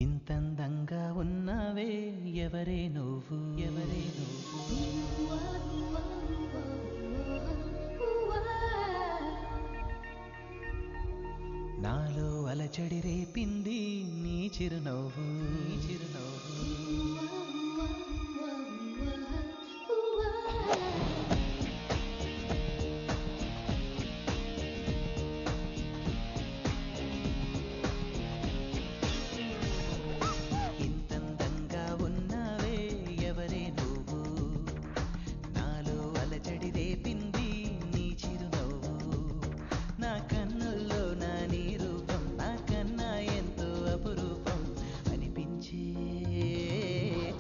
ఇంతందంగా ఉన్నావే ఎవరే నువ్వు ఎవరే నువ్వు నాలో అలచడి రేపింది నీ చిరునవ్వు నీ చిరునవ్వు ఇంతందంగా ఉన్నావే ఎవరే నువ్వు నాలో అలచడి రేపింది నీ చిరునవ్వు నా కన్నుల్లో నా నీ రూపం నాకన్నా ఎంతో అపురూపం అనిపించే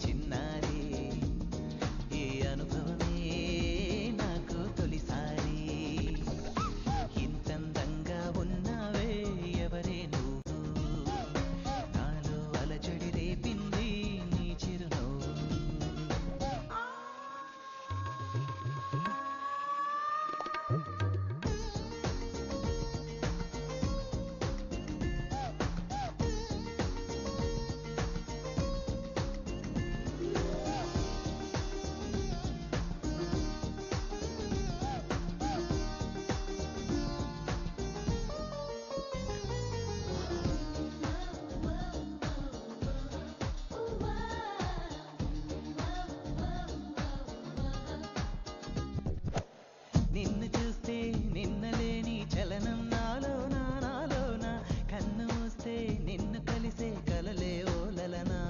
చిన్నారి ఈ అనుభవమే నాకు తొలిసారి ఇంతందంగా ఉన్నావే ఎవరే నువ్వు నాలో అలచడి రేపింది నీ చిరునవ్వు నిన్ను చూస్తే నిన్నలేని చలనం నాలోన కన్ను మూస్తే నిన్ను కలిసే కలలే ఓలలనా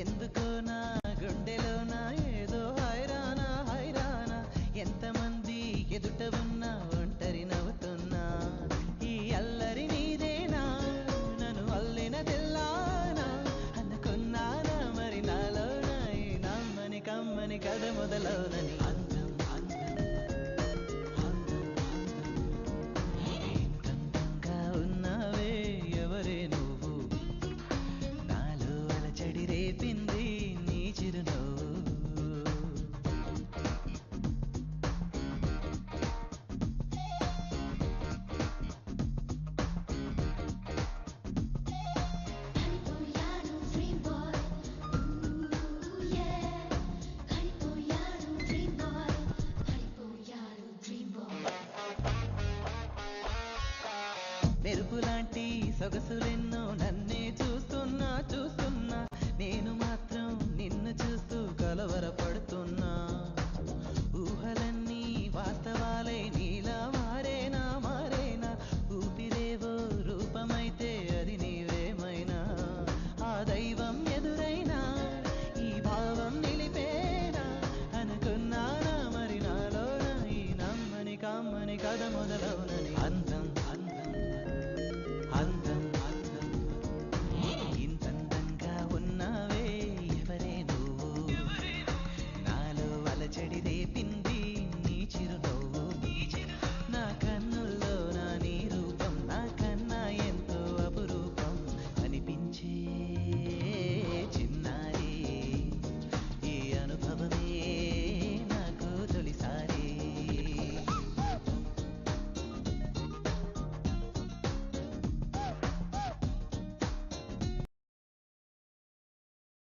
ఎందుకో నా గుండెలోన ఏదో హైరానా ఎంతమంది ఎదుట ఉన్నా ఒంటరి నవ్వుతున్నా ఈ అల్లరి నీదేనా నన్ను అల్లిన తెల్లానా అనుకున్నానా మరి నాలోన ఈ నమ్మని కమ్మని కథ మొదలవునని అందం ఇంతంగా ఉన్నావే ఎవరే నువ్వు నాలో అలచడి రేపింది నీ చిరునవ్వు మెరుపులాంటి సొగసులే